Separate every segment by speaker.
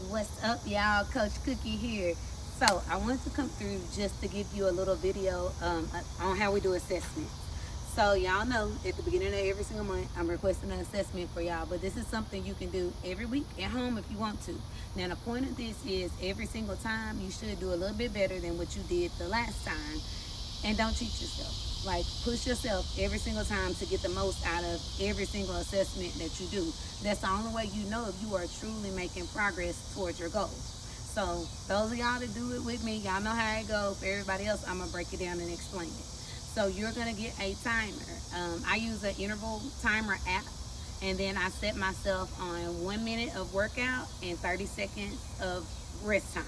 Speaker 1: What's up, y'all? Coach Cookie here. So I wanted to come through just to give you a little video on how we do assessment. So y'all know at the beginning of every single month, I'm requesting an assessment for y'all, but this is something you can do every week at home if you want to. Now the point of this is every single time you should do a little bit better than what you did the last time, and don't cheat yourself. Like, push yourself every single time to get the most out of every single assessment that you do. That's the only way you know if you are truly making progress towards your goals. So those of y'all that do it with me, y'all know how it goes. For everybody else, I'm gonna break it down and explain it. So you're gonna get a timer. I use an interval timer app, and then I set myself on 1 minute of workout and 30 seconds of rest time.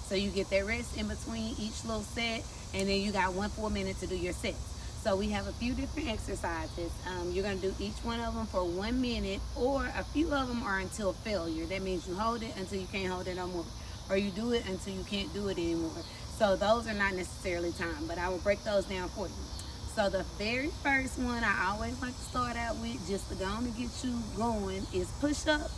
Speaker 1: So you get that rest in between each little set, and then you got 1 full minute to do your sets. So we have a few different exercises. You're gonna do each one of them for 1 minute, or a few of them are until failure. That means you hold it until you can't hold it no more, or you do it until you can't do it anymore. So those are not necessarily timed, but I will break those down for you. So the very first one I always like to start out with, just to go on and get you going, is push-ups.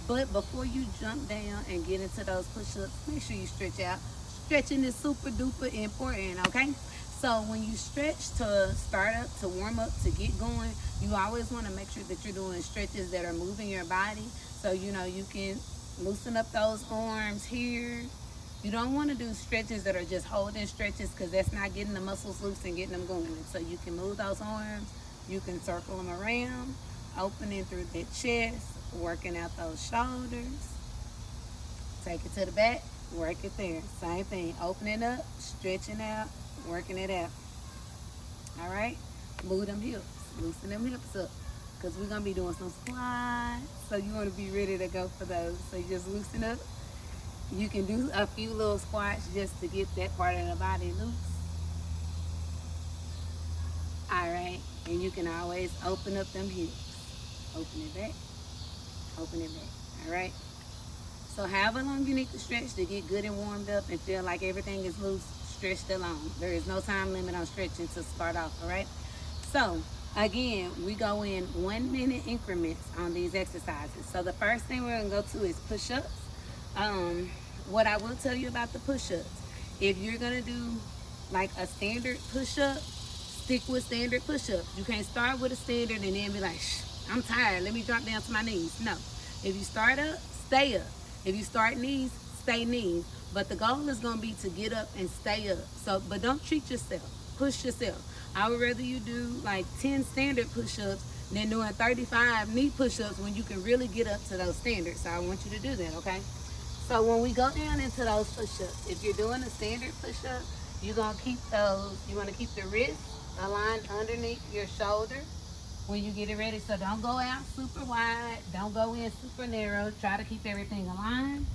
Speaker 1: But before you jump down and get into those push-ups, make sure you stretch out. Stretching is super duper important, okay? So when you stretch to start up, to warm up, to get going, you always want to make sure that you're doing stretches that are moving your body. So, you know, you can loosen up those arms here. You don't want to do stretches that are just holding stretches, because that's not getting the muscles loose and getting them going. So you can move those arms. You can circle them around, opening through the chest, working out those shoulders. Take it to the back, work it there. Same thing, opening up, stretching out, working it out. All right, move them hips, loosen them hips up, because we're gonna be doing some squats. So you want to be ready to go for those. So you just loosen up. You can do a few little squats just to get that part of the body loose. All right, and you can always open up them hips. Open it back, open it back. All right. So however long you need to stretch to get good and warmed up and feel like everything is loose, stretch along. There is no time limit on stretching to start off, all right? So again, we go in 1 minute increments on these exercises. So the first thing we're gonna go to is push-ups. What I will tell you about the push-ups, if you're gonna do like a standard push-up, stick with standard push-ups. You can't start with a standard and then be like, I'm tired, let me drop down to my knees. No, if you start up, stay up. If you start knees, stay knees. But the goal is gonna be to get up and stay up. So, but don't treat yourself, push yourself. I would rather you do like 10 standard push-ups than doing 35 knee push-ups when you can really get up to those standards. So I want you to do that, okay? So when we go down into those push-ups, if you're doing a standard push-up, you're gonna keep those, you wanna keep the wrist aligned underneath your shoulder when you get it ready. So don't go out super wide, don't go in super narrow. Try to keep everything aligned.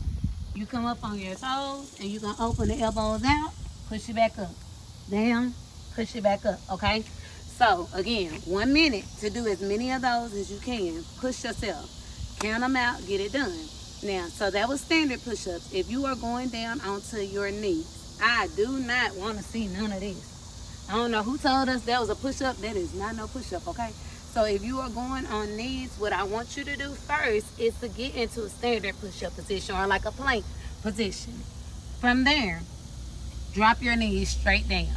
Speaker 1: You come up on your toes and you're gonna open the elbows out, push it back up, down, push it back up, okay? So again, 1 minute to do as many of those as you can. Push yourself, count them out, get it done. Now, so that was standard push-ups. If you are going down onto your knees, I do not want to see none of this. I don't know who told us that was a push-up. That is not no push-up, okay? So if you are going on knees, what I want you to do first is to get into a standard push-up position, or like a plank position. From there, drop your knees straight down.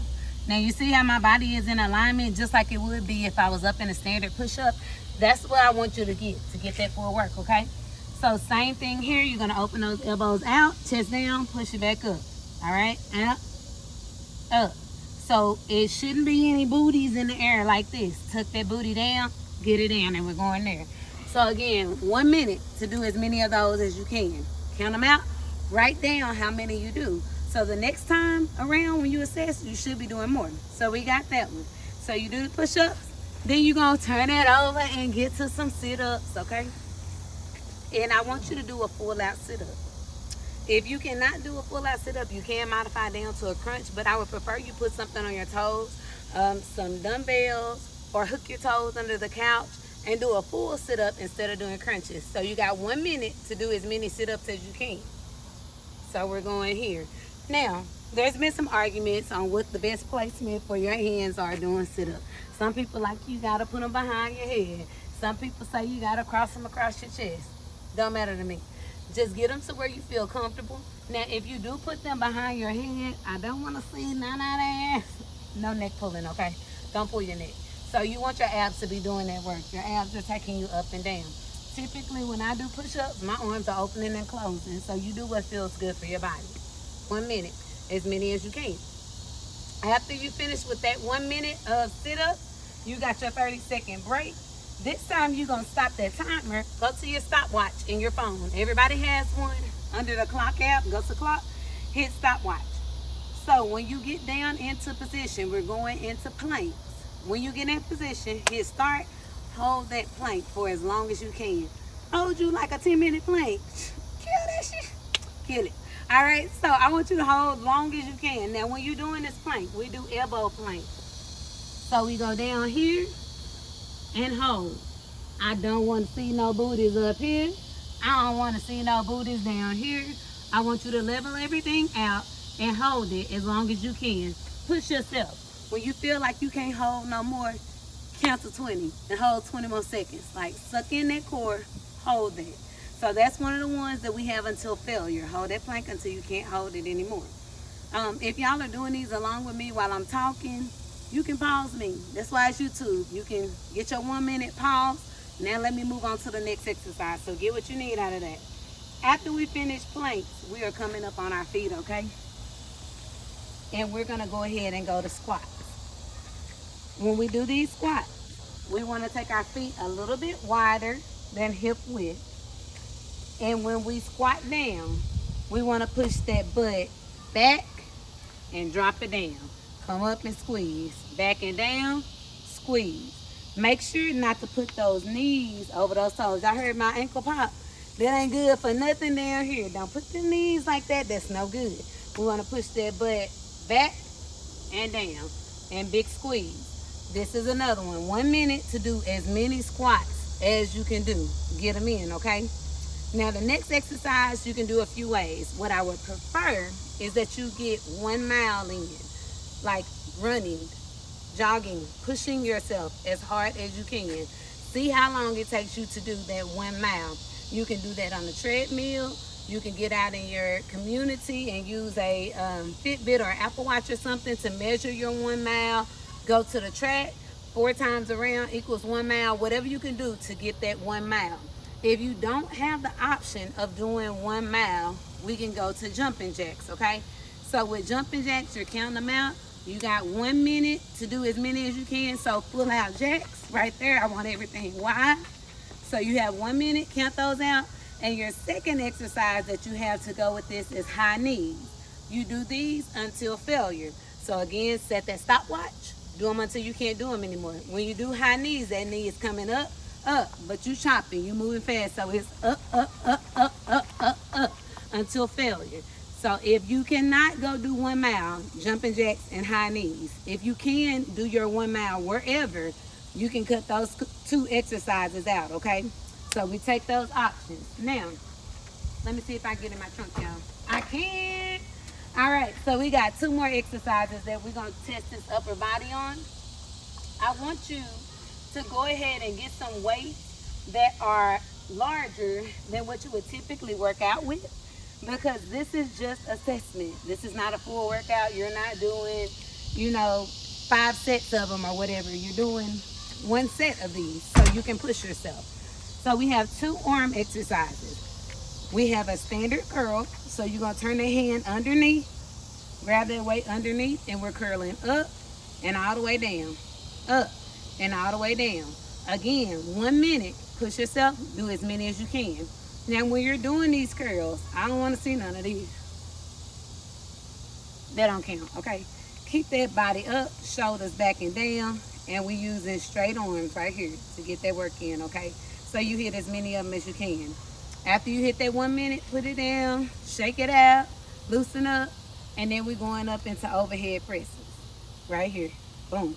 Speaker 1: Now you see how my body is in alignment, just like it would be if I was up in a standard push-up. That's what I want you to get that full work, okay? So same thing here, you're gonna open those elbows out, chest down, push it back up. All right, out, up. So it shouldn't be any booties in the air like this. Tuck that booty down, get it down, and we're going there. So again, 1 minute to do as many of those as you can. Count them out, write down how many you do. So the next time around when you assess, you should be doing more. So we got that one. So you do the push-ups, then you're gonna turn it over and get to some sit-ups, okay? And I want you to do a full-out sit-up. If you cannot do a full-out sit-up, you can modify down to a crunch, but I would prefer you put something on your toes, some dumbbells, or hook your toes under the couch and do a full sit-up instead of doing crunches. So you got 1 minute to do as many sit-ups as you can. So we're going here. Now, there's been some arguments on what the best placement for your hands are doing sit-up. Some people like you gotta put them behind your head. Some people say you gotta cross them across your chest. Don't matter to me. Just get them to where you feel comfortable. Now, if you do put them behind your head, I don't want to see none of that. No neck pulling, okay? Don't pull your neck. So you want your abs to be doing that work. Your abs are taking you up and down. Typically, when I do push-ups, my arms are opening and closing. So you do what feels good for your body. 1 minute, as many as you can. After you finish with that 1 minute of sit-ups, you got your 30-second break. This time you're going to stop that timer. Go to your stopwatch in your phone. Everybody has one. Under the clock app, go to clock, hit stopwatch. So when you get down into position, we're going into planks. When you get in position, hit start. Hold that plank for as long as you can. Hold you like a 10-minute plank. Kill that shit. Kill it. All right, so I want you to hold long as you can. Now, when you're doing this plank, we do elbow plank. So we go down here and hold. I don't want to see no booties up here. I don't want to see no booties down here. I want you to level everything out and hold it as long as you can. Push yourself. When you feel like you can't hold no more, count to 20 and hold 20 more seconds. Like, suck in that core, hold that. So that's one of the ones that we have until failure. Hold that plank until you can't hold it anymore. If y'all are doing these along with me while I'm talking, you can pause me. That's why it's YouTube. You can get your 1 minute pause. Now let me move on to the next exercise. So get what you need out of that. After we finish planks, we are coming up on our feet, okay? And we're gonna go ahead and go to squats. When we do these squats, we wanna take our feet a little bit wider than hip width. And when we squat down, we wanna push that butt back and drop it down. Come up and squeeze. Back and down, squeeze. Make sure not to put those knees over those toes. I heard my ankle pop. That ain't good for nothing down here. Don't put the knees like that. That's no good. We want to push that butt back and down. And big squeeze. This is another one. 1 minute to do as many squats as you can do. Get them in, okay? Now, the next exercise you can do a few ways. What I would prefer is that you get 1 mile in. Like running, jogging, pushing yourself as hard as you can. See how long it takes you to do that 1 mile. You can do that on the treadmill. You can get out in your community and use a Fitbit or Apple Watch or something to measure your 1 mile. Go to the track, 4 times around equals 1 mile. Whatever you can do to get that 1 mile. If you don't have the option of doing 1 mile, we can go to jumping jacks, okay? So with jumping jacks, you're counting them out. You got 1 minute to do as many as you can. So full out jacks right there. I want everything wide. So you have 1 minute, count those out. And your second exercise that you have to go with this is high knees. You do these until failure. So again, set that stopwatch. Do them until you can't do them anymore. When you do high knees, that knee is coming up, but you chopping, you moving fast. So it's up until failure. So if you cannot go do 1 mile, jumping jacks and high knees. If you can do your 1 mile wherever, you can cut those 2 exercises out, okay? So we take those options. Now, let me see if I can get in my trunk, y'all. I can. All right, so we got 2 more exercises that we're gonna test this upper body on. I want you to go ahead and get some weights that are larger than what you would typically work out with. Because this is just assessment. This is not a full workout. You're not doing, 5 sets of them or whatever. You're doing 1 set of these so you can push yourself. So we have 2 arm exercises. We have a standard curl. So you're going to turn the hand underneath, grab that weight underneath, and we're curling up and all the way down. Up and all the way down. Again, 1 minute. Push yourself. Do as many as you can. Now, when you're doing these curls, I don't want to see none of these. That don't count, okay? Keep that body up, shoulders back and down, and we using straight arms right here to get that work in, okay? So you hit as many of them as you can. After you hit that 1 minute, put it down, shake it out, loosen up, and then we're going up into overhead presses. Right here. Boom.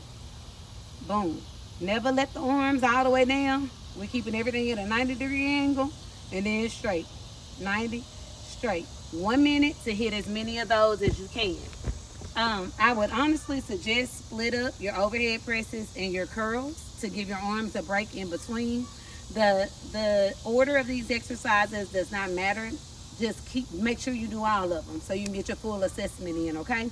Speaker 1: Boom. Never let the arms all the way down. We're keeping everything at a 90-degree angle. And then straight, 90, straight. 1 minute to hit as many of those as you can. I would honestly suggest split up your overhead presses and your curls to give your arms a break in between. The order of these exercises does not matter just make sure you do all of them so you can get your full assessment in, okay?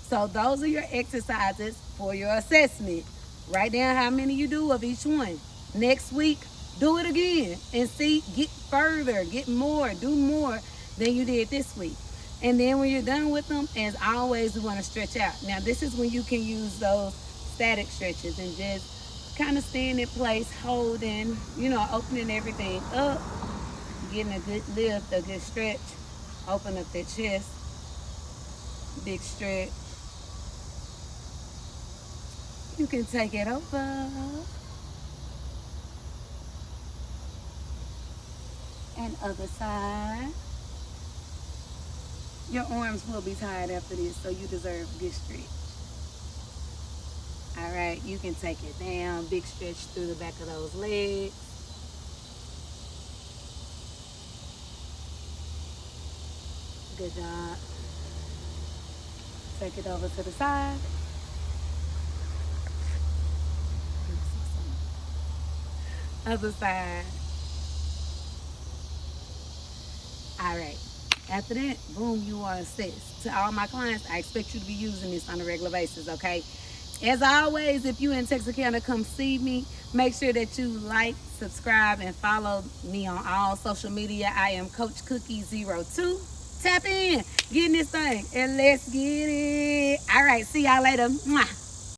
Speaker 1: So those are your exercises for your assessment. Write down how many you do of each one. Next week, do it again and see, get further, get more, do more than you did this week. And then when you're done with them, as always, we want to stretch out. Now, this is when you can use those static stretches and just kind of staying in place, holding, opening everything up, getting a good lift, a good stretch. Open up that chest, big stretch. You can take it over. And other side. Your arms will be tired after this, so you deserve a good stretch. All right, you can take it down. Big stretch through the back of those legs. Good job. Take it over to the side. Other side. All right. After that, boom, you are assessed. To all my clients, I expect you to be using this on a regular basis, okay? As always, if you're in Texarkana, come see me. Make sure that you like, subscribe, and follow me on all social media. I am Coach Cookie02. Tap in, get in this thing, and let's get it. All right, see y'all later. Mwah.